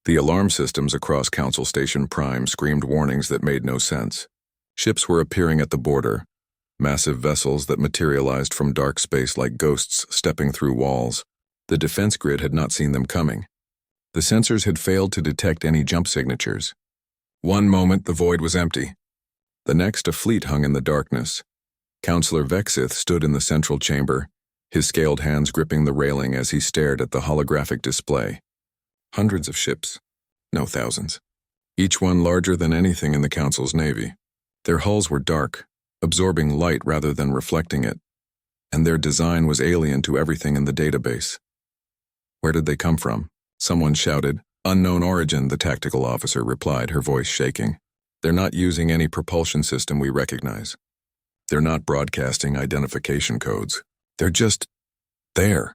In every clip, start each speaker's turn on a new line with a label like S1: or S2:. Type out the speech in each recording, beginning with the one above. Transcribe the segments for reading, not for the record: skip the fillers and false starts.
S1: The alarm systems across Council Station Prime screamed warnings that made no sense. Ships were appearing at the border, massive vessels that materialized from dark space like ghosts stepping through walls. The defense grid had not seen them coming. The sensors had failed to detect any jump signatures. One moment the void was empty. The next a fleet hung in the darkness. Counselor Vexith stood in the central chamber, his scaled hands gripping the railing as he stared at the holographic display. Hundreds of ships, no thousands, each one larger than anything in the Council's navy. Their hulls were dark, absorbing light rather than reflecting it, and their design was alien to everything in the database. Where did they come from? Someone shouted. Unknown origin, the tactical officer replied, her voice shaking. They're not using any propulsion system we recognize. They're not broadcasting identification codes. They're just there.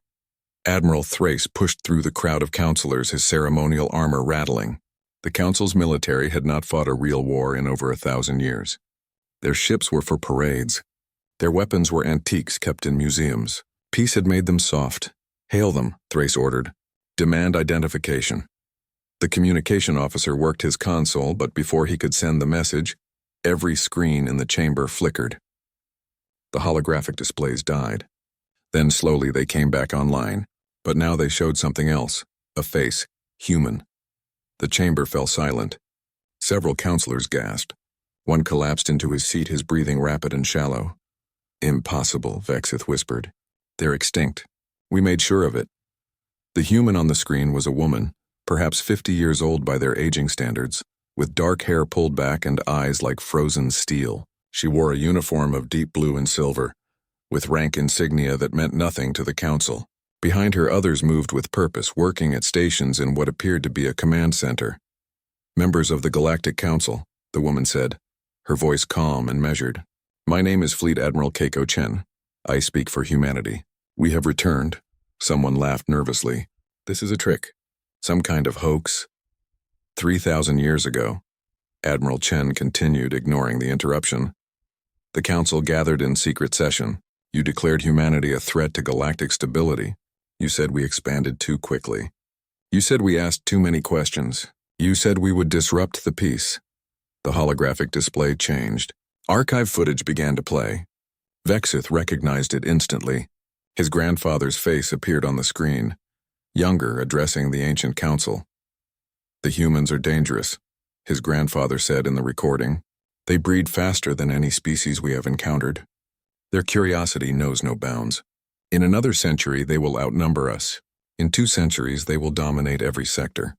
S1: Admiral Thrace pushed through the crowd of counselors, his ceremonial armor rattling. The Council's military had not fought a real war in over 1,000 years. Their ships were for parades. Their weapons were antiques kept in museums. Peace had made them soft. Hail them, Thrace ordered. Demand identification. The communication officer worked his console, but before he could send the message, every screen in the chamber flickered. The holographic displays died. Then slowly they came back online, but now they showed something else, a face, human. The chamber fell silent. Several counselors gasped. One collapsed into his seat, his breathing rapid and shallow. Impossible, Vexith whispered. They're extinct. We made sure of it. The human on the screen was a woman, perhaps 50 years old by their aging standards, with dark hair pulled back and eyes like frozen steel. She wore a uniform of deep blue and silver, with rank insignia that meant nothing to the Council. Behind her, others moved with purpose, working at stations in what appeared to be a command center. Members of the Galactic Council, the woman said, her voice calm and measured. My name is Fleet Admiral Keiko Chen. I speak for humanity. We have returned. Someone laughed nervously. This is a trick. Some kind of hoax. 3,000 years ago. Admiral Chen continued, ignoring the interruption. The Council gathered in secret session. You declared humanity a threat to galactic stability. You said we expanded too quickly. You said we asked too many questions. You said we would disrupt the peace. The holographic display changed. Archive footage began to play. Vexith recognized it instantly. His grandfather's face appeared on the screen, younger, addressing the ancient council. The humans are dangerous, his grandfather said in the recording. They breed faster than any species we have encountered. Their curiosity knows no bounds. In another century, they will outnumber us. In 2 centuries, they will dominate every sector.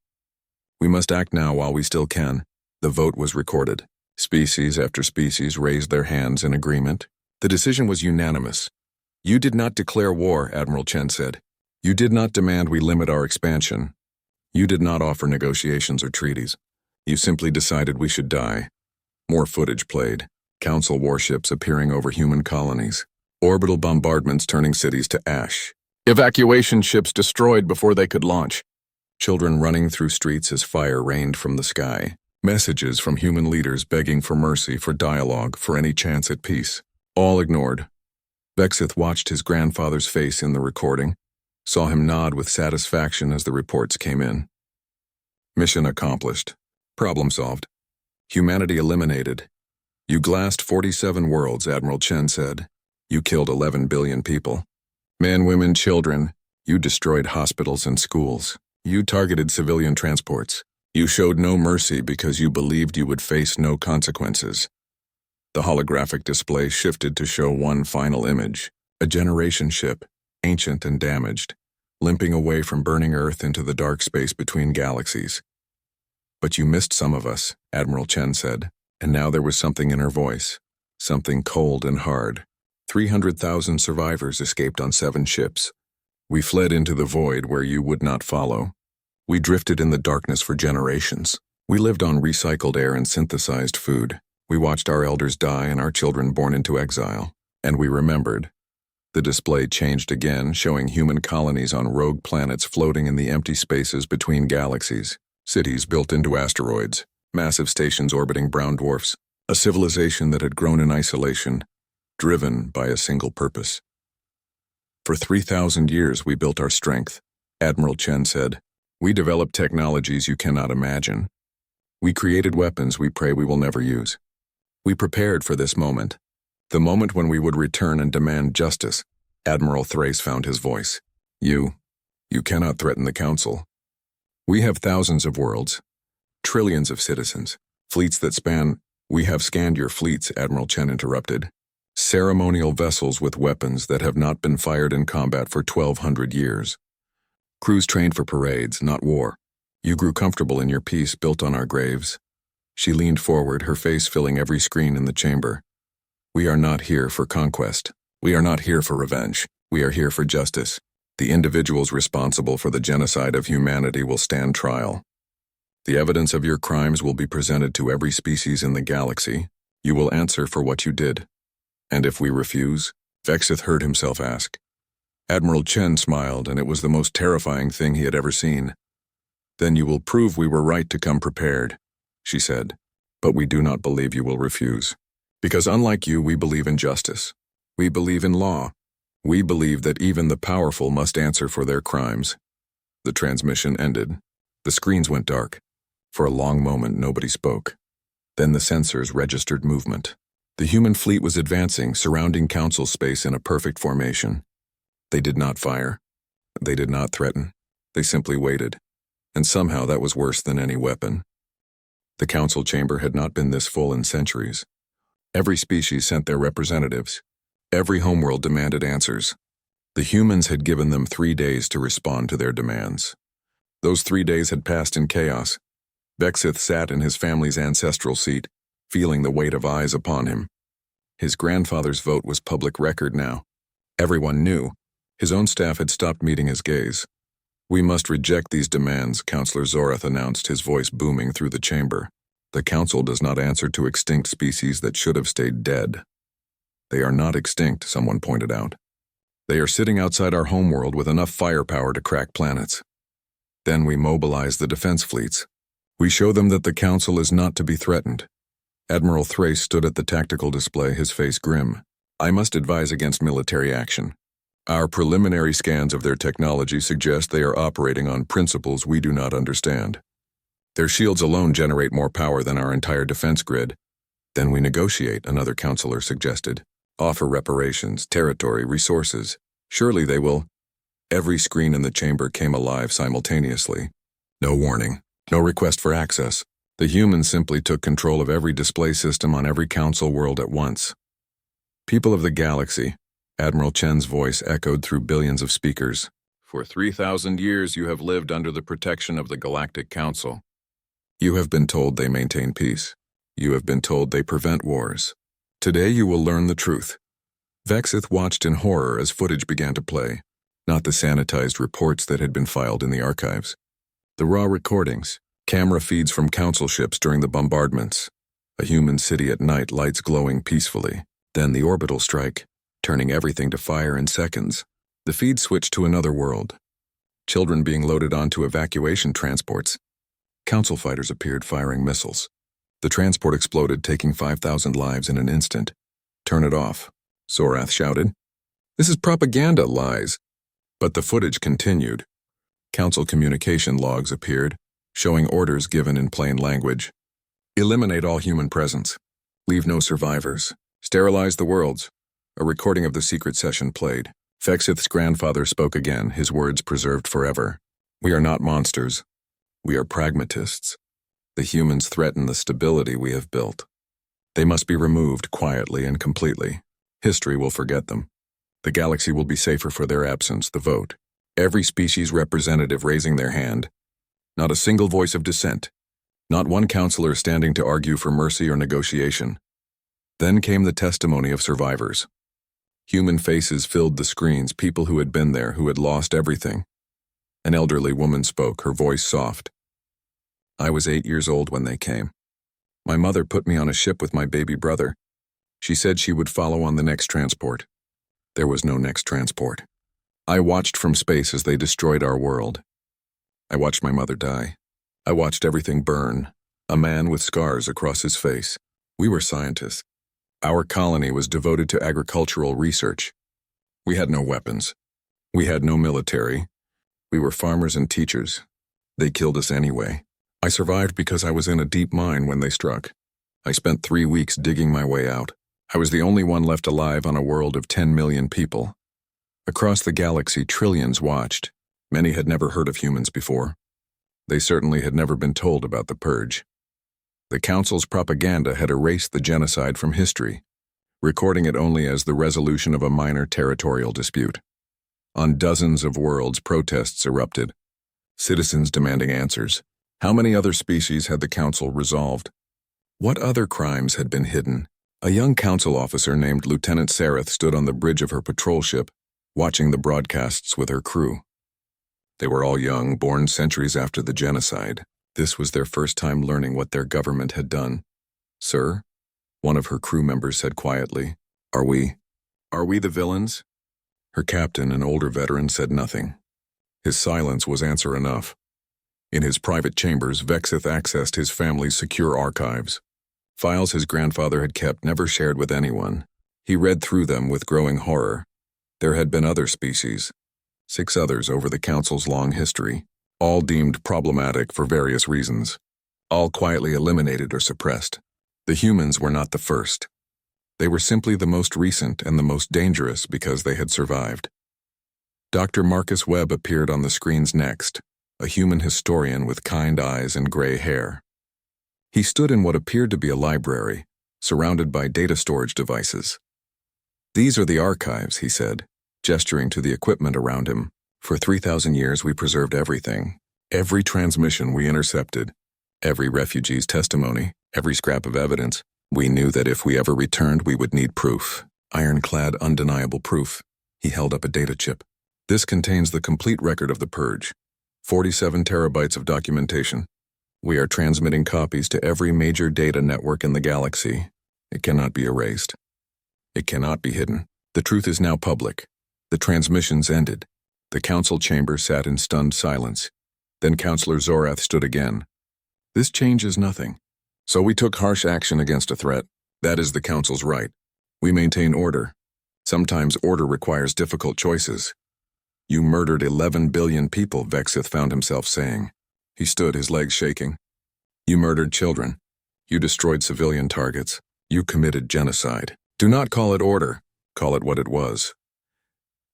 S1: We must act now while we still can. The vote was recorded. Species after species raised their hands in agreement. The decision was unanimous. You did not declare war, Admiral Chen said. You did not demand we limit our expansion. You did not offer negotiations or treaties. You simply decided we should die. More footage played. Council warships appearing over human colonies. Orbital bombardments turning cities to ash. Evacuation ships destroyed before they could launch. Children running through streets as fire rained from the sky. Messages from human leaders begging for mercy, for dialogue, for any chance at peace. All ignored. Vexith watched his grandfather's face in the recording, saw him nod with satisfaction as the reports came in. Mission accomplished. Problem solved. Humanity eliminated. You glassed 47 worlds, Admiral Chen said. You killed 11 billion people. Men, women, children. You destroyed hospitals and schools. You targeted civilian transports. You showed no mercy because you believed you would face no consequences. The holographic display shifted to show one final image, a generation ship, ancient and damaged, limping away from burning Earth into the dark space between galaxies. But you missed some of us, Admiral Chen said, and now there was something in her voice, something cold and hard. 300,000 survivors escaped on 7 ships. We fled into the void where you would not follow. We drifted in the darkness for generations. We lived on recycled air and synthesized food. We watched our elders die and our children born into exile. And we remembered. The display changed again, showing human colonies on rogue planets floating in the empty spaces between galaxies. Cities built into asteroids. Massive stations orbiting brown dwarfs. A civilization that had grown in isolation, driven by a single purpose. For 3,000 years we built our strength, Admiral Chen said. We developed technologies you cannot imagine. We created weapons we pray we will never use. We prepared for this moment, the moment when we would return and demand justice. Admiral Thrace found his voice. You cannot threaten the Council. We have thousands of worlds, trillions of citizens, fleets that span. We have scanned your fleets, Admiral Chen interrupted. Ceremonial vessels with weapons that have not been fired in combat for 1,200 years. Crews trained for parades, not war. You grew comfortable in your peace built on our graves. She leaned forward, her face filling every screen in the chamber. We are not here for conquest. We are not here for revenge. We are here for justice. The individuals responsible for the genocide of humanity will stand trial. The evidence of your crimes will be presented to every species in the galaxy. You will answer for what you did. And if we refuse? Vexith heard himself ask. Admiral Chen smiled, and it was the most terrifying thing he had ever seen. Then you will prove we were right to come prepared, she said. But we do not believe you will refuse. Because unlike you, we believe in justice. We believe in law. We believe that even the powerful must answer for their crimes. The transmission ended. The screens went dark. For a long moment, nobody spoke. Then the sensors registered movement. The human fleet was advancing, surrounding Council space in a perfect formation. They did not fire. They did not threaten. They simply waited. And somehow that was worse than any weapon. The Council chamber had not been this full in centuries. Every species sent their representatives. Every homeworld demanded answers. The humans had given them 3 days to respond to their demands. Those 3 days had passed in chaos. Vexith sat in his family's ancestral seat, feeling the weight of eyes upon him. His grandfather's vote was public record now. Everyone knew. His own staff had stopped meeting his gaze. We must reject these demands, Counselor Zorath announced, his voice booming through the chamber. The Council does not answer to extinct species that should have stayed dead. They are not extinct, someone pointed out. They are sitting outside our homeworld with enough firepower to crack planets. Then we mobilize the defense fleets. We show them that the Council is not to be threatened. Admiral Thrace stood at the tactical display, his face grim. I must advise against military action. Our preliminary scans of their technology suggest they are operating on principles we do not understand. Their shields alone generate more power than our entire defense grid. Then we negotiate, another counselor suggested. Offer reparations, territory, resources. Surely they will. Every screen in the chamber came alive simultaneously. No warning, no request for access. The humans simply took control of every display system on every Council world at once. People of the galaxy, Admiral Chen's voice echoed through billions of speakers. For 3,000 years you have lived under the protection of the Galactic Council. You have been told they maintain peace. You have been told they prevent wars. Today you will learn the truth. Vexith watched in horror as footage began to play, not the sanitized reports that had been filed in the archives. The raw recordings, camera feeds from Council ships during the bombardments. A human city at night, lights glowing peacefully. Then the orbital strike, turning everything to fire in seconds. The feed switched to another world. Children being loaded onto evacuation transports. Council fighters appeared firing missiles. The transport exploded, taking 5,000 lives in an instant. Turn it off, Zorath shouted. This is propaganda, lies. But the footage continued. Council communication logs appeared, showing orders given in plain language. Eliminate all human presence. Leave no survivors. Sterilize the worlds. A recording of the secret session played. Vexith's grandfather spoke again, his words preserved forever. We are not monsters. We are pragmatists. The humans threaten the stability we have built. They must be removed quietly and completely. History will forget them. The galaxy will be safer for their absence, the vote. Every species representative raising their hand. Not a single voice of dissent. Not one counselor standing to argue for mercy or negotiation. Then came the testimony of survivors. Human faces filled the screens, people who had been there, who had lost everything. An elderly woman spoke, her voice soft. I was 8 years old when they came. My mother put me on a ship with my baby brother. She said she would follow on the next transport. There was no next transport. I watched from space as they destroyed our world. I watched my mother die. I watched everything burn, a man with scars across his face. We were scientists. Our colony was devoted to agricultural research. We had no weapons. We had no military. We were farmers and teachers. They killed us anyway. I survived because I was in a deep mine when they struck. I spent 3 weeks digging my way out. I was the only one left alive on a world of 10 million people. Across the galaxy, trillions watched. Many had never heard of humans before. They certainly had never been told about the Purge. The Council's propaganda had erased the genocide from history, recording it only as the resolution of a minor territorial dispute. On dozens of worlds, protests erupted, citizens demanding answers. How many other species had the Council resolved? What other crimes had been hidden? A young Council officer named Lieutenant Sareth stood on the bridge of her patrol ship, watching the broadcasts with her crew. They were all young, born centuries after the genocide. This was their first time learning what their government had done. "Sir," one of her crew members said quietly, Are we the villains?" Her captain, an older veteran, said nothing. His silence was answer enough. In his private chambers, Vexith accessed his family's secure archives. Files his grandfather had kept, never shared with anyone. He read through them with growing horror. There had been other species, 6 others over the Council's long history, all deemed problematic for various reasons, all quietly eliminated or suppressed. The humans were not the first. They were simply the most recent and the most dangerous because they had survived. Dr. Marcus Webb appeared on the screens next, a human historian with kind eyes and gray hair. He stood in what appeared to be a library, surrounded by data storage devices. "These are the archives," he said, gesturing to the equipment around him. "For 3,000 years we preserved everything. Every transmission we intercepted, every refugee's testimony, every scrap of evidence. We knew that if we ever returned we would need proof. Ironclad, undeniable proof." He held up a data chip. "This contains the complete record of the Purge. 47 terabytes of documentation. We are transmitting copies to every major data network in the galaxy. It cannot be erased. It cannot be hidden. The truth is now public." The transmissions ended. The Council chamber sat in stunned silence. Then Counselor Zorath stood again. "This changes nothing. So we took harsh action against a threat. That is the Council's right. We maintain order. Sometimes order requires difficult choices. You murdered 11 billion people," Vexith found himself saying. He stood, his legs shaking. "You murdered children. You destroyed civilian targets. You committed genocide. Do not call it order. Call it what it was.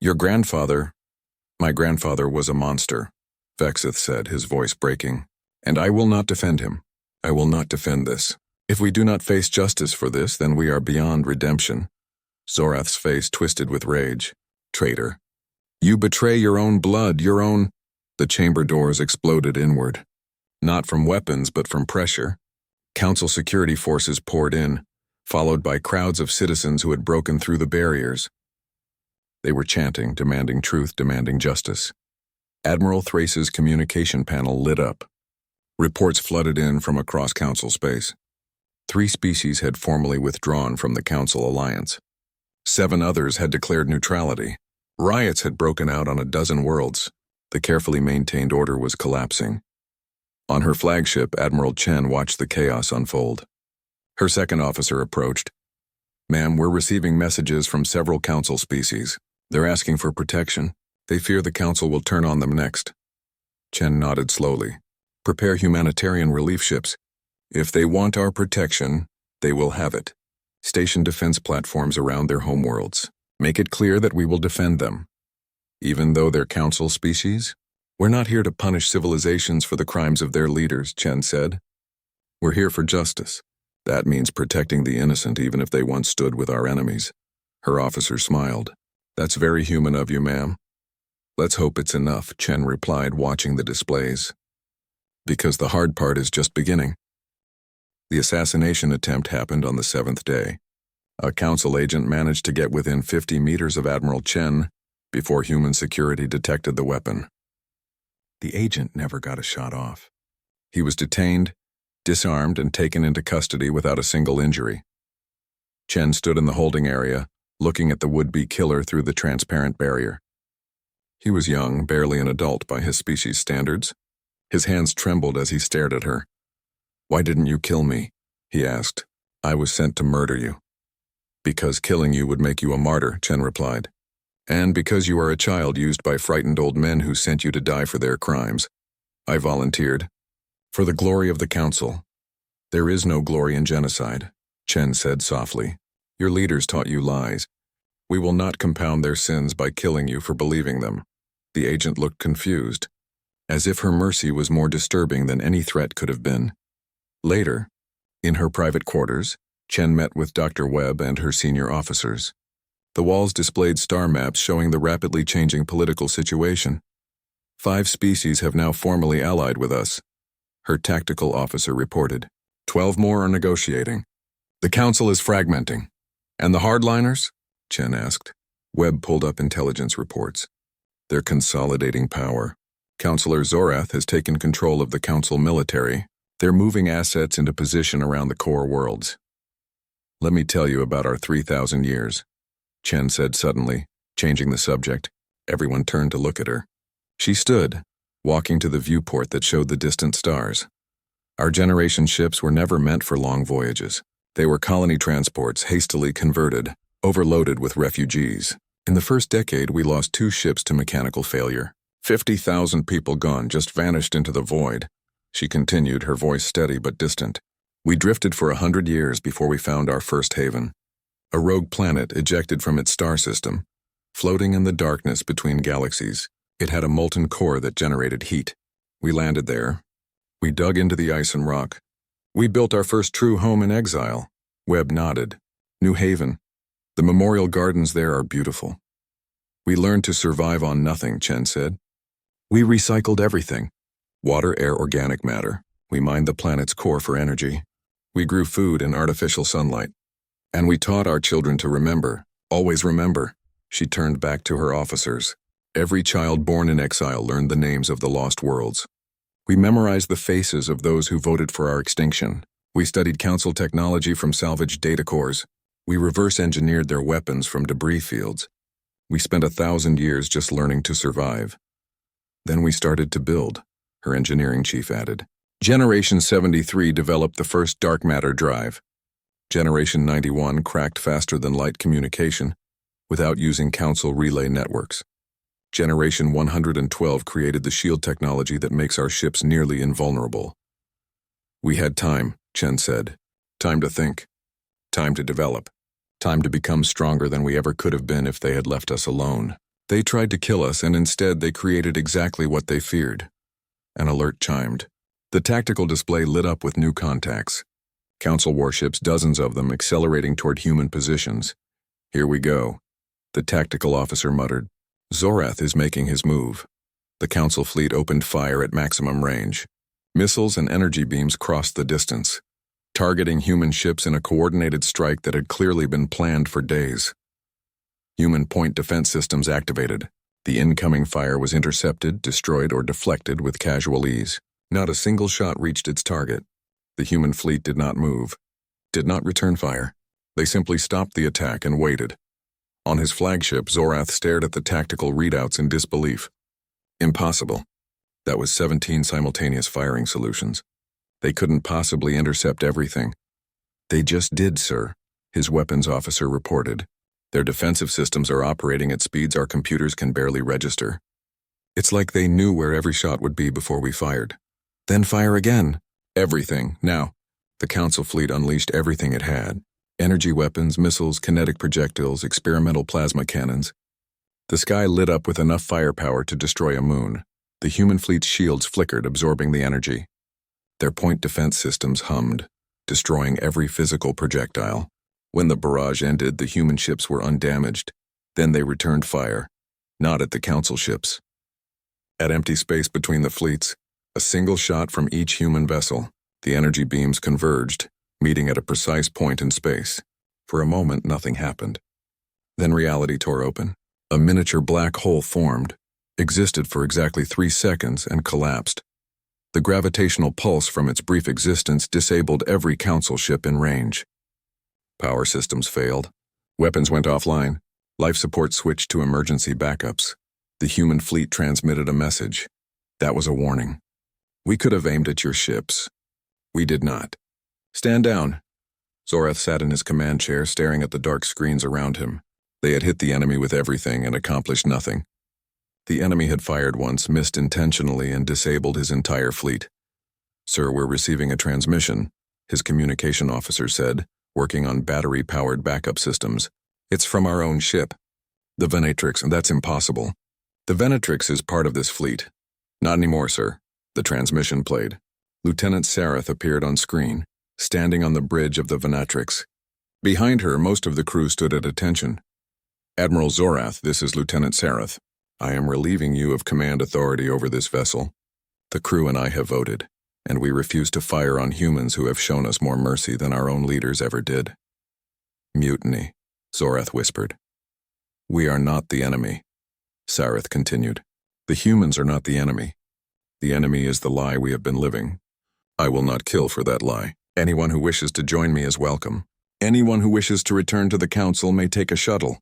S1: My grandfather was a monster," Vexith said, his voice breaking. "And I will not defend him. I will not defend this. If we do not face justice for this, then we are beyond redemption." Zorath's face twisted with rage. "Traitor. You betray your own blood, your own—" The chamber doors exploded inward. Not from weapons, but from pressure. Council security forces poured in, followed by crowds of citizens who had broken through the barriers. They were chanting, demanding truth, demanding justice. Admiral Thrace's communication panel lit up. Reports flooded in from across Council space. 3 species had formally withdrawn from the Council alliance. 7 others had declared neutrality. Riots had broken out on a dozen worlds. The carefully maintained order was collapsing. On her flagship, Admiral Chen watched the chaos unfold. Her second officer approached. "Ma'am, we're receiving messages from several Council species. They're asking for protection. They fear the Council will turn on them next." Chen nodded slowly. "Prepare humanitarian relief ships. If they want our protection, they will have it. Station defense platforms around their homeworlds. Make it clear that we will defend them. Even though they're Council species? We're not here to punish civilizations for the crimes of their leaders," Chen said. "We're here for justice. That means protecting the innocent even if they once stood with our enemies." Her officer smiled. "That's very human of you, ma'am." "Let's hope it's enough," Chen replied, watching the displays. "Because the hard part is just beginning." The assassination attempt happened on the 7th day. A Council agent managed to get within 50 meters of Admiral Chen before human security detected the weapon. The agent never got a shot off. He was detained, disarmed, and taken into custody without a single injury. Chen stood in the holding area, looking at the would-be killer through the transparent barrier. He was young, barely an adult by his species standards. His hands trembled as he stared at her. "Why didn't you kill me?" he asked. "I was sent to murder you." "Because killing you would make you a martyr," Chen replied. "And because you are a child used by frightened old men who sent you to die for their crimes." I volunteered. For the glory of the Council. There is no glory in genocide, Chen said softly. Your leaders taught you lies. We will not compound their sins by killing you for believing them. The agent looked confused, as if her mercy was more disturbing than any threat could have been. Later, in her private quarters, Chen met with Dr. Webb and her senior officers. The walls displayed star maps showing the rapidly changing political situation. 5 species have now formally allied with us, her tactical officer reported. 12 more are negotiating. The Council is fragmenting. And the hardliners? Chen asked. Webb pulled up intelligence reports. They're consolidating power. Counselor Zorath has taken control of the Council military. They're moving assets into position around the core worlds. Let me tell you about our 3,000 years, Chen said suddenly, changing the subject. Everyone turned to look at her. She stood, walking to the viewport that showed the distant stars. Our generation ships were never meant for long voyages. They were colony transports hastily converted, overloaded with refugees. In the first decade, we lost 2 ships to mechanical failure. 50,000 people gone, just vanished into the void. She continued, her voice steady but distant. We drifted for 100 years before we found our first haven. A rogue planet ejected from its star system. Floating in the darkness between galaxies, it had a molten core that generated heat. We landed there. We dug into the ice and rock. We built our first true home in exile. Webb nodded. New Haven. The memorial gardens there are beautiful. We learned to survive on nothing, Chen said. We recycled everything. Water, air, organic matter. We mined the planet's core for energy. We grew food in artificial sunlight. And we taught our children to remember, always remember. She turned back to her officers. Every child born in exile learned the names of the lost worlds. We memorized the faces of those who voted for our extinction. We studied Council technology from salvaged data cores. We reverse-engineered their weapons from debris fields. We spent 1,000 years just learning to survive. Then we started to build, her engineering chief added. Generation 73 developed the first dark matter drive. Generation 91 cracked faster than light communication without using Council relay networks. Generation 112 created the shield technology that makes our ships nearly invulnerable. We had time, Chen said. Time to think. Time to develop. Time to become stronger than we ever could have been if they had left us alone. They tried to kill us, and instead they created exactly what they feared. An alert chimed. The tactical display lit up with new contacts. Council warships, dozens of them, accelerating toward human positions. Here we go, the tactical officer muttered. Zorath is making his move. The Council fleet opened fire at maximum range. Missiles and energy beams crossed the distance, targeting human ships in a coordinated strike that had clearly been planned for days. Human point defense systems activated. The incoming fire was intercepted, destroyed, or deflected with casual ease. Not a single shot reached its target. The human fleet did not move, did not return fire. They simply stopped the attack and waited. On his flagship, Zorath stared at the tactical readouts in disbelief. Impossible. That was 17 simultaneous firing solutions. They couldn't possibly intercept everything. They just did, sir, his weapons officer reported. Their defensive systems are operating at speeds our computers can barely register. It's like they knew where every shot would be before we fired. Then fire again. Everything, now. The Council fleet unleashed everything it had. Energy weapons, missiles, kinetic projectiles, experimental plasma cannons. The sky lit up with enough firepower to destroy a moon. The human fleet's shields flickered, absorbing the energy. Their point defense systems hummed, destroying every physical projectile. When the barrage ended, the human ships were undamaged. Then they returned fire, not at the Council ships. At empty space between the fleets, a single shot from each human vessel, the energy beams converged, meeting at a precise point in space. For a moment, nothing happened. Then reality tore open. A miniature black hole formed, existed for exactly 3 seconds, and collapsed. The gravitational pulse from its brief existence disabled every Council ship in range. Power systems failed. Weapons went offline. Life support switched to emergency backups. The human fleet transmitted a message. That was a warning. We could have aimed at your ships. We did not. Stand down. Zorath sat in his command chair, staring at the dark screens around him. They had hit the enemy with everything and accomplished nothing. The enemy had fired once, missed intentionally, and disabled his entire fleet. "Sir, we're receiving a transmission," his communication officer said, working on battery-powered backup systems. "It's from our own ship. The Venatrix, and that's impossible. The Venatrix is part of this fleet." "Not anymore, sir." The transmission played. Lieutenant Sareth appeared on screen, standing on the bridge of the Venatrix. Behind her, most of the crew stood at attention. "Admiral Zorath, this is Lieutenant Sareth. I am relieving you of command authority over this vessel. The crew and I have voted, and we refuse to fire on humans who have shown us more mercy than our own leaders ever did." "Mutiny," Zorath whispered. "We are not the enemy," Sareth continued. "The humans are not the enemy. The enemy is the lie we have been living. I will not kill for that lie. Anyone who wishes to join me is welcome. Anyone who wishes to return to the Council may take a shuttle.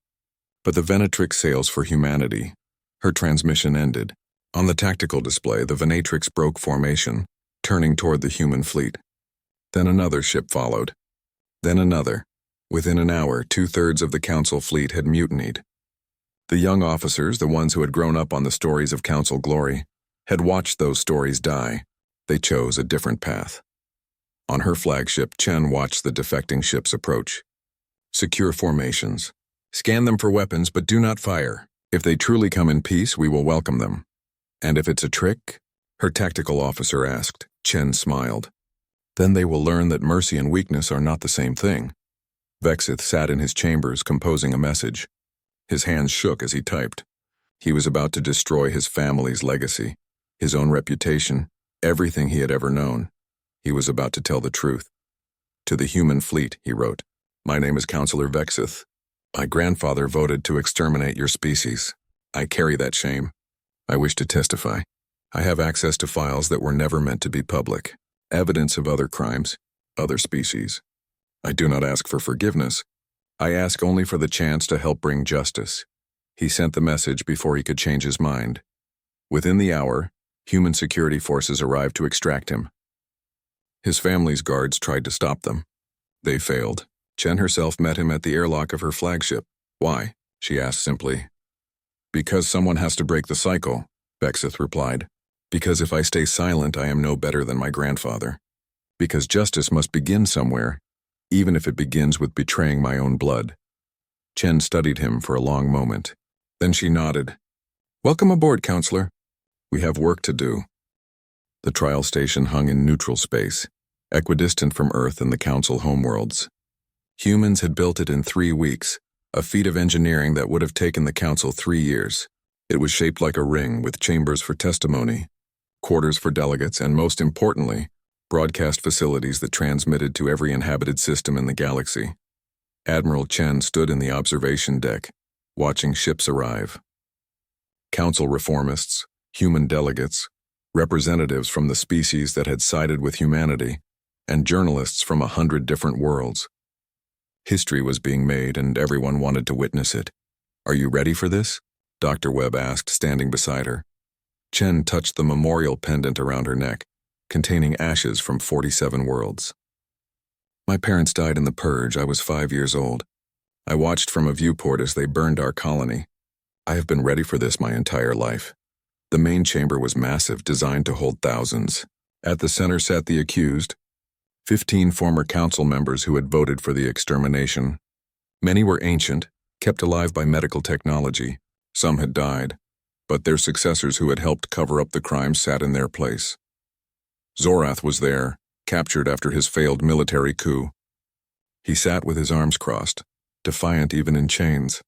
S1: But the Venatrix sails for humanity." Her transmission ended. On the tactical display, the Venatrix broke formation, turning toward the human fleet. Then another ship followed. Then another. Within an hour, 2/3 of the Council fleet had mutinied. The young officers, the ones who had grown up on the stories of Council glory, had watched those stories die. They chose a different path. On her flagship, Chen watched the defecting ships approach. "Secure formations. Scan them for weapons, but do not fire. If they truly come in peace, we will welcome them." "And if it's a trick?" her tactical officer asked. Chen smiled. "Then they will learn that mercy and weakness are not the same thing." Vexith sat in his chambers composing a message. His hands shook as he typed. He was about to destroy his family's legacy, his own reputation, everything he had ever known. He was about to tell the truth. "To the human fleet," he wrote, "My name is Counselor Vexith. My grandfather voted to exterminate your species. I carry that shame. I wish to testify. I have access to files that were never meant to be public, evidence of other crimes, other species. I do not ask for forgiveness. I ask only for the chance to help bring justice." He sent the message before he could change his mind. Within the hour, human security forces arrived to extract him. His family's guards tried to stop them. They failed. Chen herself met him at the airlock of her flagship. "Why?" she asked simply. "Because someone has to break the cycle," Vexith replied. "Because if I stay silent, I am no better than my grandfather. Because justice must begin somewhere, even if it begins with betraying my own blood." Chen studied him for a long moment. Then she nodded. "Welcome aboard, Counselor. We have work to do." The trial station hung in neutral space, equidistant from Earth and the Council homeworlds. Humans had built it in 3 weeks, a feat of engineering that would have taken the Council 3 years. It was shaped like a ring with chambers for testimony, quarters for delegates, and most importantly, broadcast facilities that transmitted to every inhabited system in the galaxy. Admiral Chen stood in the observation deck, watching ships arrive. Council reformists, human delegates, representatives from the species that had sided with humanity, and journalists from 100 different worlds. History was being made, and everyone wanted to witness it. "Are you ready for this?" Dr. Webb asked, standing beside her. Chen touched the memorial pendant around her neck, containing ashes from 47 worlds. "My parents died in the Purge. I was 5 years old. I watched from a viewport as they burned our colony. I have been ready for this my entire life." The main chamber was massive, designed to hold thousands. At the center sat the accused, 15 former council members who had voted for the extermination. Many were ancient, kept alive by medical technology. Some had died, but their successors who had helped cover up the crimes sat in their place. Zorath was there, captured after his failed military coup. He sat with his arms crossed, defiant even in chains.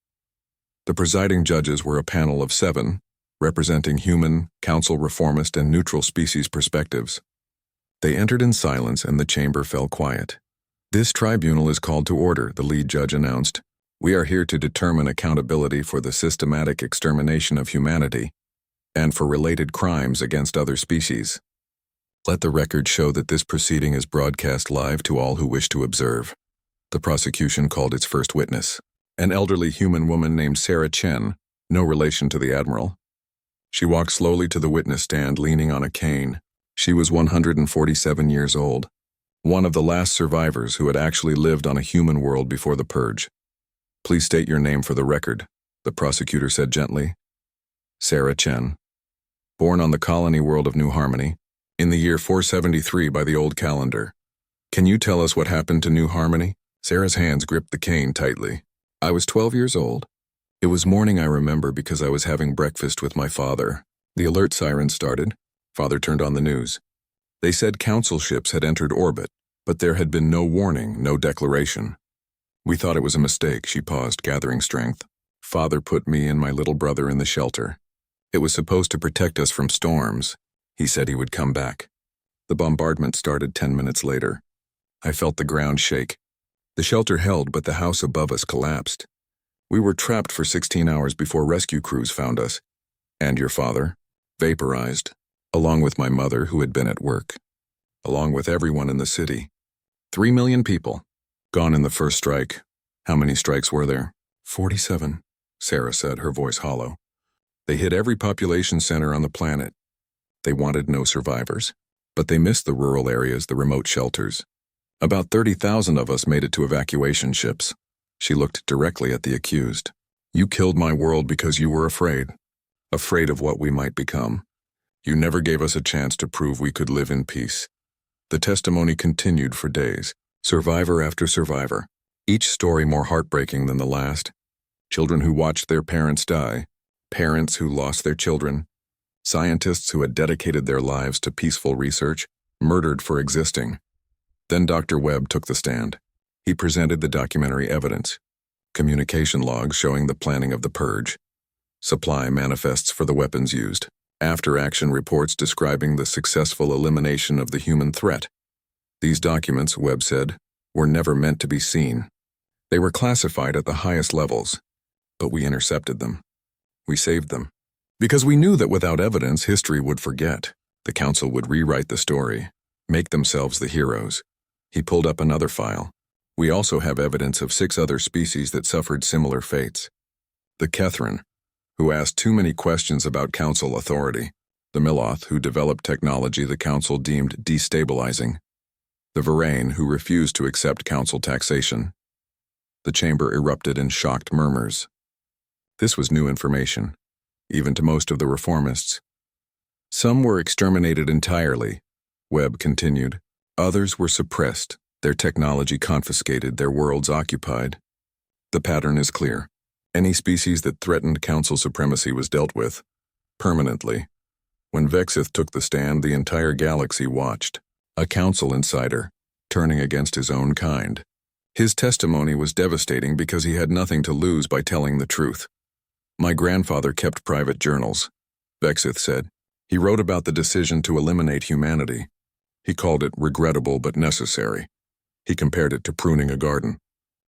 S1: The presiding judges were a panel of 7, representing human, council reformist, and neutral species perspectives. They entered in silence and the chamber fell quiet. "This tribunal is called to order," the lead judge announced. "We are here to determine accountability for the systematic extermination of humanity and for related crimes against other species. Let the record show that this proceeding is broadcast live to all who wish to observe." The prosecution called its first witness, an elderly human woman named Sarah Chen, no relation to the admiral. She walked slowly to the witness stand, leaning on a cane. She was 147 years old, one of the last survivors who had actually lived on a human world before the Purge. "Please state your name for the record," the prosecutor said gently. Sarah Chen. Born on the colony world of New Harmony, in the year 473 by the old calendar. Can you tell us what happened to New Harmony? Sarah's hands gripped the cane tightly. I was 12 years old. It was morning, I remember, because I was having breakfast with my father. The alert siren started. Father turned on the news. They said council ships had entered orbit, but there had been no warning, no declaration. We thought it was a mistake. She paused, gathering strength. Father put me and my little brother in the shelter. It was supposed to protect us from storms. He said he would come back. The bombardment started 10 minutes later. I felt the ground shake. The shelter held, but the house above us collapsed. We were trapped for 16 hours before rescue crews found us. And your father? Vaporized, along with my mother, who had been at work. Along with everyone in the city. 3 million people. Gone in the first strike. How many strikes were there? 47, Sarah said, her voice hollow. They hit every population center on the planet. They wanted no survivors, but they missed the rural areas, the remote shelters. About 30,000 of us made it to evacuation ships. She looked directly at the accused. You killed my world because you were afraid. Afraid of what we might become. You never gave us a chance to prove we could live in peace. The testimony continued for days, survivor after survivor, each story more heartbreaking than the last. Children who watched their parents die, parents who lost their children, scientists who had dedicated their lives to peaceful research, murdered for existing. Then Dr. Webb took the stand. He presented the documentary evidence, communication logs showing the planning of the purge, supply manifests for the weapons used, after-action reports describing the successful elimination of the human threat. These documents, Webb said, were never meant to be seen. They were classified at the highest levels, but we intercepted them. We saved them. Because we knew that without evidence, history would forget. The council would rewrite the story, make themselves the heroes. He pulled up another file. We also have evidence of 6 other species that suffered similar fates. The Kethrin, who asked too many questions about council authority. The Miloth, who developed technology the council deemed destabilizing. The Varane, who refused to accept council taxation. The chamber erupted in shocked murmurs. This was new information, even to most of the reformists. Some were exterminated entirely, Webb continued. Others were suppressed, their technology confiscated, their worlds occupied. The pattern is clear. Any species that threatened council supremacy was dealt with, permanently. When Vexith took the stand, the entire galaxy watched. A council insider, turning against his own kind. His testimony was devastating because he had nothing to lose by telling the truth. My grandfather kept private journals, Vexith said. He wrote about the decision to eliminate humanity. He called it regrettable but necessary. He compared it to pruning a garden.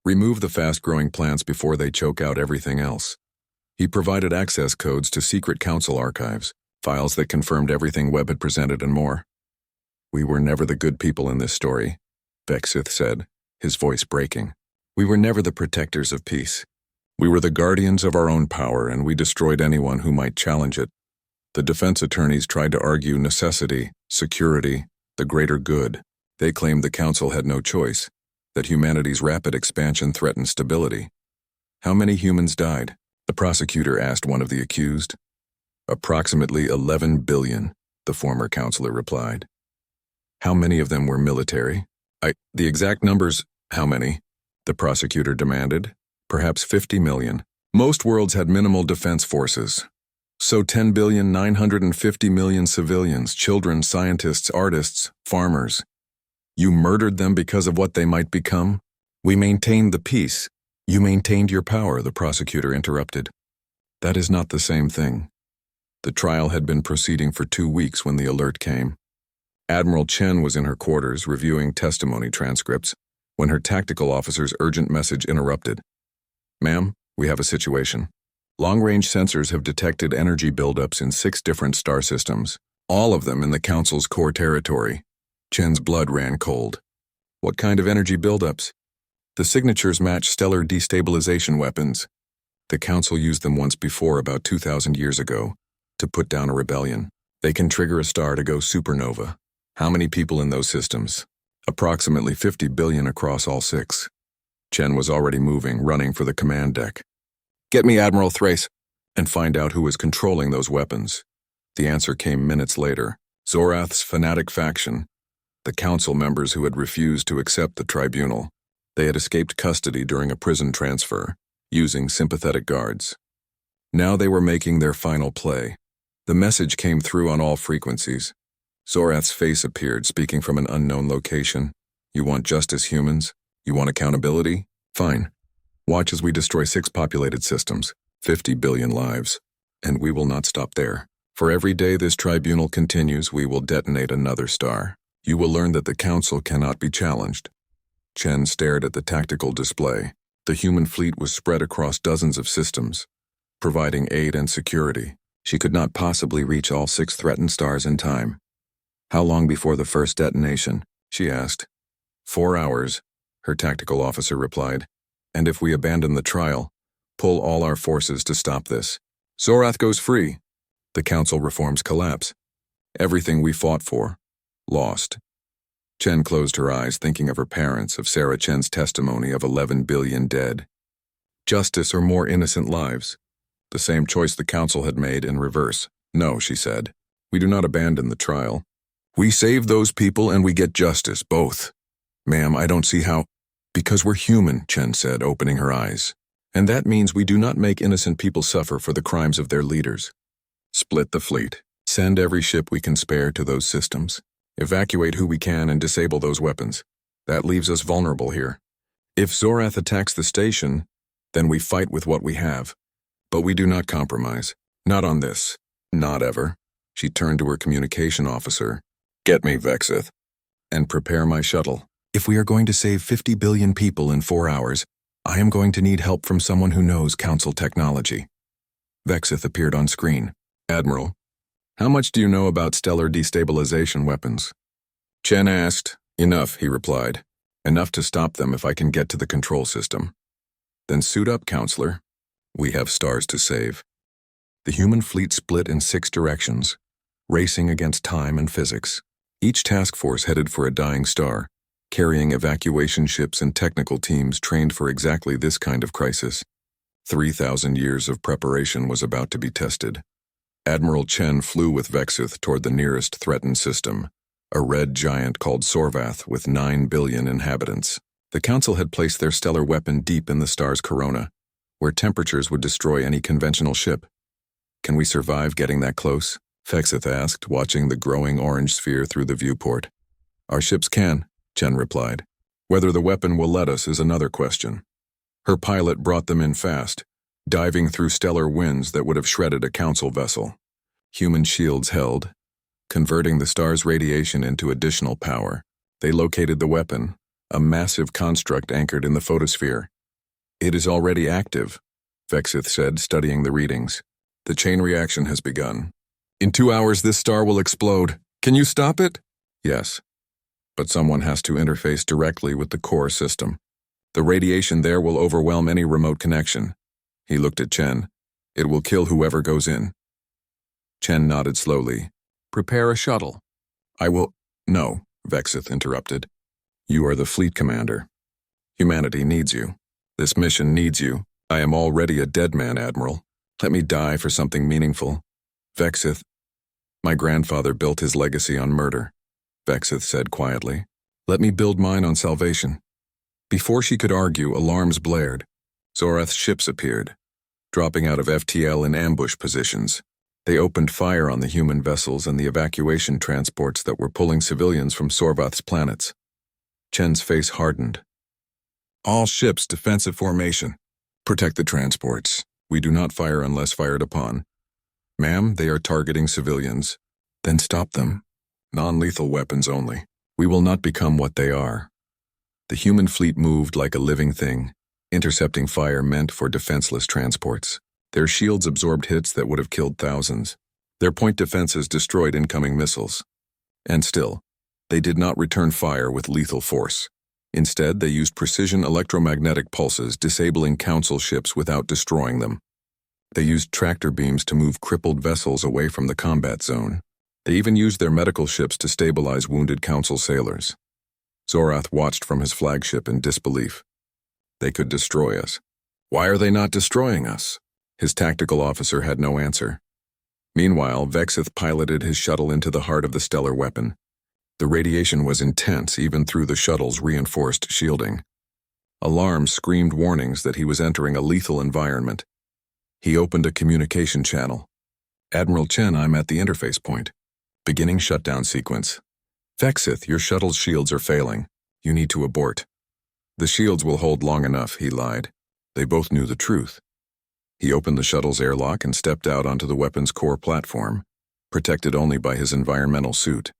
S1: Remove the fast-growing plants before they choke out everything else. He provided access codes to secret council archives, files that confirmed everything Webb had presented and more. We were never the good people in this story, Vexith said, his voice breaking. We were never the protectors of peace. We were the guardians of our own power, and we destroyed anyone who might challenge it. The defense attorneys tried to argue necessity, security, the greater good. They claimed the council had no choice, that humanity's rapid expansion threatened stability. How many humans died? The prosecutor asked one of the accused. Approximately 11 billion, the former counselor replied. How many of them were military? The exact numbers, how many? The prosecutor demanded. Perhaps 50 million. Most worlds had minimal defense forces. So 10,950,000,000 civilians, children, scientists, artists, farmers. You murdered them because of what they might become? We maintained the peace. You maintained your power, the prosecutor interrupted. That is not the same thing. The trial had been proceeding for 2 weeks when the alert came. Admiral Chen was in her quarters reviewing testimony transcripts when her tactical officer's urgent message interrupted. Ma'am, we have a situation. Long-range sensors have detected energy buildups in 6 different star systems, all of them in the Council's core territory. Chen's blood ran cold. What kind of energy buildups? The signatures match stellar destabilization weapons. The Council used them once before, about 2,000 years ago, to put down a rebellion. They can trigger a star to go supernova. How many people in those systems? Approximately 50 billion across all 6. Chen was already moving, running for the command deck. Get me Admiral Thrace. and find out who is controlling those weapons. The answer came minutes later. Zorath's fanatic faction, the council members who had refused to accept the tribunal. They had escaped custody during a prison transfer, using sympathetic guards. Now they were making their final play. The message came through on all frequencies. Zorath's face appeared, speaking from an unknown location. You want justice, humans? You want accountability? Fine. Watch as we destroy 6 populated systems, 50 billion lives. And we will not stop there. For every day this tribunal continues, we will detonate another star. You will learn that the council cannot be challenged. Chen stared at the tactical display. The human fleet was spread across dozens of systems, providing aid and security. She could not possibly reach all 6 threatened stars in time. How long before the first detonation? She asked. 4 hours, her tactical officer replied. And if we abandon the trial, pull all our forces to stop this. Zorath goes free. The council reforms collapse. Everything we fought for, lost. Chen closed her eyes, thinking of her parents, of Sarah Chen's testimony of 11 billion dead. Justice or more innocent lives? The same choice the council had made in reverse. No, she said. We do not abandon the trial. We save those people and we get justice, both. Ma'am, I don't see how. Because we're human, Chen said, opening her eyes. And that means we do not make innocent people suffer for the crimes of their leaders. Split the fleet. Send every ship we can spare to those systems. Evacuate who we can and disable those weapons. That leaves us vulnerable here. If Zorath attacks the station, then we fight with what we have. But we do not compromise. Not on this. Not ever. She turned to her communication officer. Get me Vexith. And prepare my shuttle. If we are going to save 50 billion people in 4 hours, I am going to need help from someone who knows council technology. Vexith appeared on screen. Admiral, how much do you know about stellar destabilization weapons? Chen asked. Enough, he replied. Enough to stop them if I can get to the control system. Then suit up, counselor. We have stars to save. The human fleet split in 6 directions, racing against time and physics. Each task force headed for a dying star, carrying evacuation ships and technical teams trained for exactly this kind of crisis. 3,000 years of preparation was about to be tested. Admiral Chen flew with Vexith toward the nearest threatened system, a red giant called Sorvath with 9 billion inhabitants. The council had placed their stellar weapon deep in the star's corona, where temperatures would destroy any conventional ship. Can we survive getting that close? Vexith asked, watching the growing orange sphere through the viewport. Our ships can, Chen replied. Whether the weapon will let us is another question. Her pilot brought them in fast, diving through stellar winds that would have shredded a council vessel. Human shields held, converting the star's radiation into additional power. They located the weapon, a massive construct anchored in the photosphere. It is already active, Vexith said, studying the readings. The chain reaction has begun. In 2 hours, this star will explode. Can you stop it? Yes. But someone has to interface directly with the core system. The radiation there will overwhelm any remote connection. He looked at Chen. It will kill whoever goes in. Chen nodded slowly. Prepare a shuttle. I will... No, Vexith interrupted. You are the fleet commander. Humanity needs you. This mission needs you. I am already a dead man, Admiral. Let me die for something meaningful. Vexith. My grandfather built his legacy on murder, Vexith said quietly. Let me build mine on salvation. Before she could argue, alarms blared. Zorath's ships appeared, dropping out of FTL in ambush positions. They opened fire on the human vessels and the evacuation transports that were pulling civilians from Sorvath's planets. Chen's face hardened. All ships, defensive formation. Protect the transports. We do not fire unless fired upon. Ma'am, they are targeting civilians. Then stop them. Non-lethal weapons only. We will not become what they are. The human fleet moved like a living thing, intercepting fire meant for defenseless transports. Their shields absorbed hits that would have killed thousands. Their point defenses destroyed incoming missiles. And still, they did not return fire with lethal force. Instead, they used precision electromagnetic pulses, disabling council ships without destroying them. They used tractor beams to move crippled vessels away from the combat zone. They even used their medical ships to stabilize wounded council sailors. Zorath watched from his flagship in disbelief. They could destroy us. Why are they not destroying us? His tactical officer had no answer. Meanwhile, Vexith piloted his shuttle into the heart of the stellar weapon. The radiation was intense even through the shuttle's reinforced shielding. Alarms screamed warnings that he was entering a lethal environment. He opened a communication channel. "Admiral Chen, I'm at the interface point. Beginning shutdown sequence. Vexith, your shuttle's shields are failing. You need to abort." "The shields will hold long enough," he lied. They both knew the truth. He opened the shuttle's airlock and stepped out onto the weapon's core platform, protected only by his environmental suit.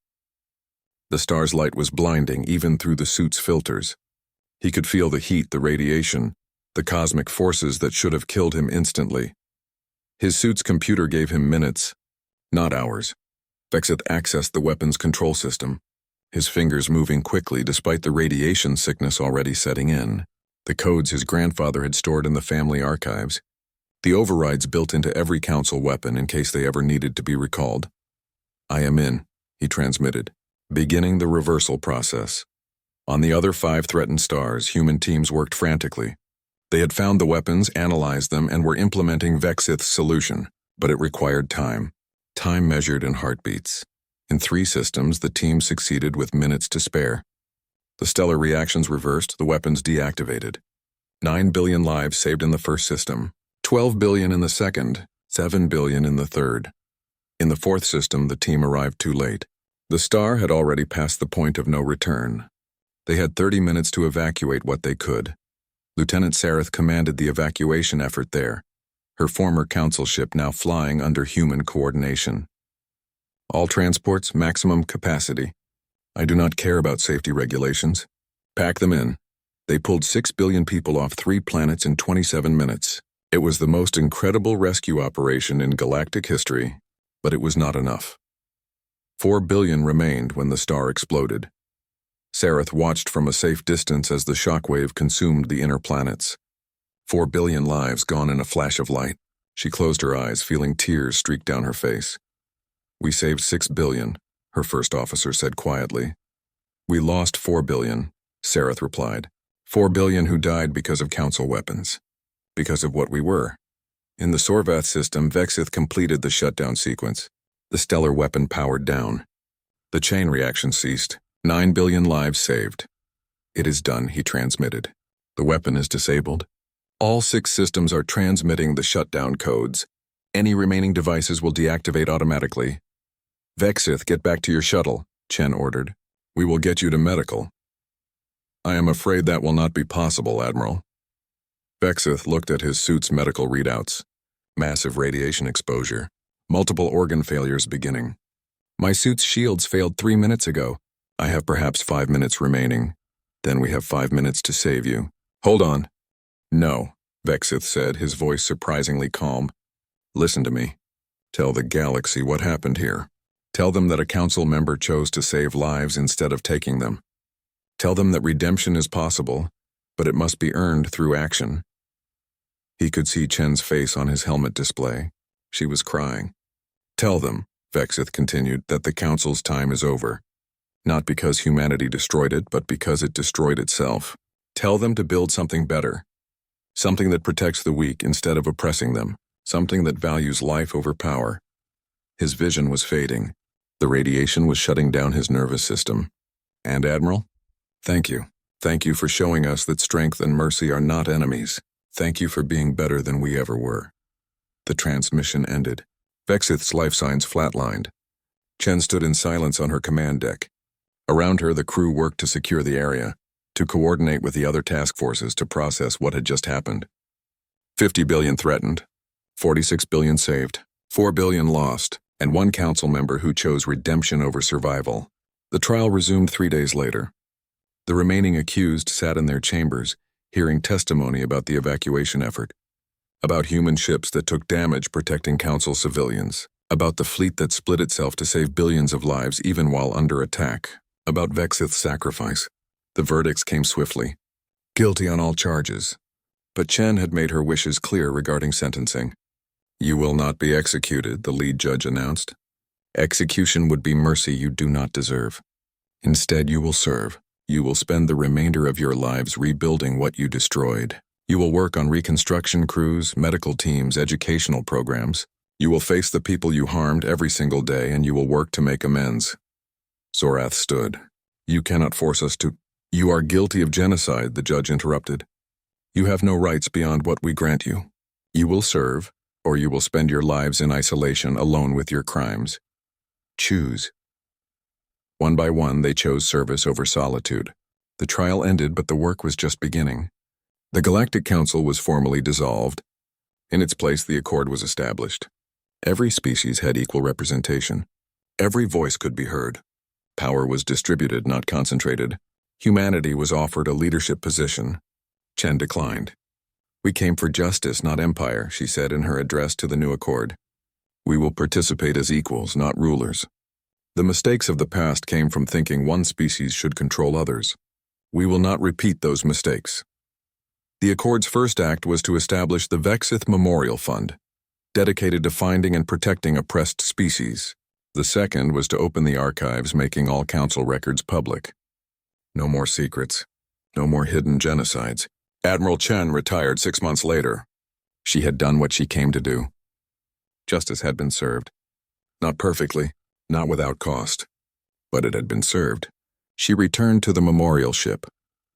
S1: The star's light was blinding even through the suit's filters. He could feel the heat, the radiation, the cosmic forces that should have killed him instantly. His suit's computer gave him minutes, not hours. Vexith accessed the weapon's control system, his fingers moving quickly despite the radiation sickness already setting in. The codes his grandfather had stored in the family archives. The overrides built into every council weapon in case they ever needed to be recalled. "I am in," he transmitted, beginning the reversal process. On the other 5 threatened stars, human teams worked frantically. They had found the weapons, analyzed them, and were implementing Vexith's solution, but it required time. Time measured in heartbeats. In 3 systems, the team succeeded with minutes to spare. The stellar reactions reversed, the weapons deactivated. 9 billion lives saved in the first system, 12 billion in the second, 7 billion in the third. In the 4th system, the team arrived too late. The star had already passed the point of no return. They had 30 minutes to evacuate what they could. Lieutenant Sareth commanded the evacuation effort there, her former council ship now flying under human coordination. "All transports, maximum capacity. I do not care about safety regulations. Pack them in." They pulled 6 billion people off 3 planets in 27 minutes. It was the most incredible rescue operation in galactic history, but it was not enough. 4 billion remained when the star exploded. Sareth watched from a safe distance as the shockwave consumed the inner planets. 4 billion lives gone in a flash of light. She closed her eyes, feeling tears streak down her face. "We saved 6 billion, her first officer said quietly. "We lost 4 billion, Sareth replied. 4 billion who died because of council weapons. Because of what we were." In the Sorvath system, Vexith completed the shutdown sequence. The stellar weapon powered down. The chain reaction ceased. 9 billion lives saved. "It is done," he transmitted. "The weapon is disabled. All 6 systems are transmitting the shutdown codes. Any remaining devices will deactivate automatically." "Vexith, get back to your shuttle," Chen ordered. "We will get you to medical." "I am afraid that will not be possible, Admiral." Vexith looked at his suit's medical readouts. Massive radiation exposure. Multiple organ failures beginning. "My suit's shields failed 3 minutes ago. I have perhaps 5 minutes remaining. Then we have 5 minutes to save you." "Hold on." "No," Vexith said, his voice surprisingly calm. "Listen to me. Tell the galaxy what happened here. Tell them that a council member chose to save lives instead of taking them. Tell them that redemption is possible, but it must be earned through action." He could see Chen's face on his helmet display. She was crying. "Tell them," Vexith continued, "that the council's time is over. Not because humanity destroyed it, but because it destroyed itself. Tell them to build something better. Something that protects the weak instead of oppressing them. Something that values life over power." His vision was fading. The radiation was shutting down his nervous system. "And Admiral? Thank you. Thank you for showing us that strength and mercy are not enemies. Thank you for being better than we ever were." The transmission ended. Vexith's life signs flatlined. Chen stood in silence on her command deck. Around her, the crew worked to secure the area, to coordinate with the other task forces to process what had just happened. 50 billion threatened, 46 billion saved, 4 billion lost, and 1 council member who chose redemption over survival. The trial resumed 3 days later. The remaining accused sat in their chambers, hearing testimony about the evacuation effort, about human ships that took damage protecting council civilians, about the fleet that split itself to save billions of lives even while under attack, about Vexith's sacrifice. The verdicts came swiftly. Guilty on all charges. But Chen had made her wishes clear regarding sentencing. "You will not be executed," the lead judge announced. "Execution would be mercy you do not deserve. Instead, you will serve. You will spend the remainder of your lives rebuilding what you destroyed. You will work on reconstruction crews, medical teams, educational programs. You will face the people you harmed every single day, and you will work to make amends. Zorath stood. You cannot force us to. You are guilty of genocide, the judge interrupted. You have no rights beyond what we grant you. You will serve, or you will spend your lives in isolation alone with your crimes. Choose. One by one, they chose service over solitude. The trial ended, but the work was just beginning. The Galactic Council was formally dissolved. In its place, the Accord was established. Every species had equal representation. Every voice could be heard. Power was distributed, not concentrated. Humanity was offered a leadership position. Chen declined. We came for justice, not empire, she said in her address to the new Accord. We will participate as equals, not rulers. The mistakes of the past came from thinking one species should control others. We will not repeat those mistakes. The Accord's first act was to establish the Vexith Memorial Fund, dedicated to finding and protecting oppressed species. The second was to open the archives, making all council records public. No more secrets. No more hidden genocides. Admiral Chen retired 6 months later. She had done what she came to do. Justice had been served. Not perfectly, not without cost. But it had been served. She returned to the memorial ship,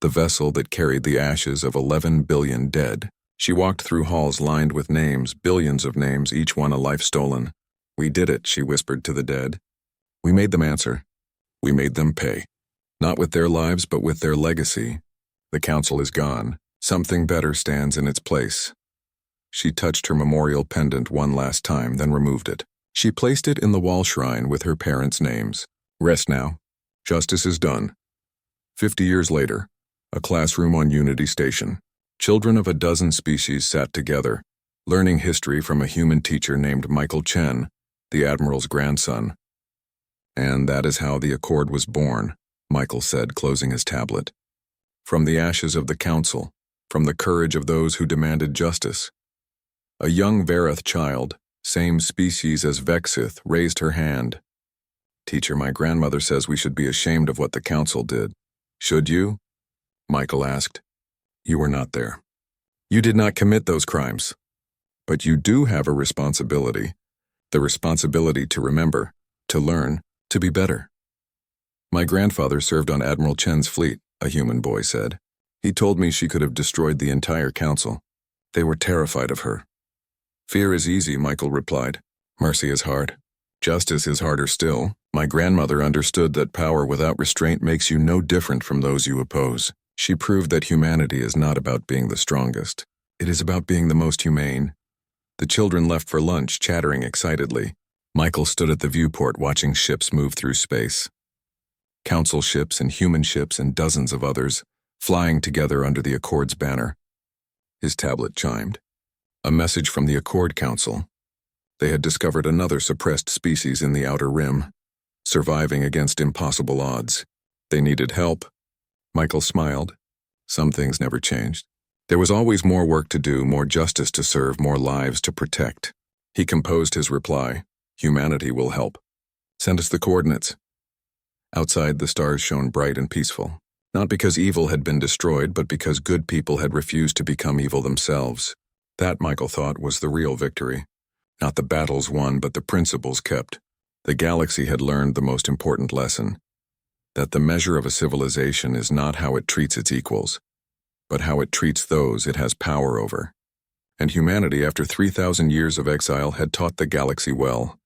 S1: the vessel that carried the ashes of 11 billion dead. She walked through halls lined with names, billions of names, each one a life stolen. We did it, she whispered to the dead. We made them answer. We made them pay. Not with their lives, but with their legacy. The council is gone. Something better stands in its place. She touched her memorial pendant one last time, then removed it. She placed it in the wall shrine with her parents' names. Rest now. Justice is done. 50 years later, a classroom on Unity Station. Children of a dozen species sat together, learning history from a human teacher named Michael Chen, the Admiral's grandson. And that is how the Accord was born, Michael said, closing his tablet. From the ashes of the council, from the courage of those who demanded justice. A young Vareth child, same species as Vexith, raised her hand. Teacher, my grandmother says we should be ashamed of what the council did. Should you? Michael asked. You were not there. You did not commit those crimes. But you do have a responsibility. The responsibility to remember, to learn, to be better. My grandfather served on Admiral Chen's fleet, a human boy said. He told me she could have destroyed the entire council. They were terrified of her. Fear is easy, Michael replied. Mercy is hard. Justice is harder still. My grandmother understood that power without restraint makes you no different from those you oppose. She proved that humanity is not about being the strongest. It is about being the most humane. The children left for lunch, chattering excitedly. Michael stood at the viewport watching ships move through space. Council ships and human ships and dozens of others, flying together under the Accord's banner. His tablet chimed. A message from the Accord Council. They had discovered another suppressed species in the Outer Rim, surviving against impossible odds. They needed help. Michael smiled. Some things never changed. There was always more work to do, more justice to serve, more lives to protect. He composed his reply. Humanity will help. Send us the coordinates. Outside, the stars shone bright and peaceful. Not because evil had been destroyed, but because good people had refused to become evil themselves. That, Michael thought, was the real victory. Not the battles won, but the principles kept. The galaxy had learned the most important lesson. That the measure of a civilization is not how it treats its equals, but how it treats those it has power over. And humanity, after 3,000 years of exile, had taught the galaxy well.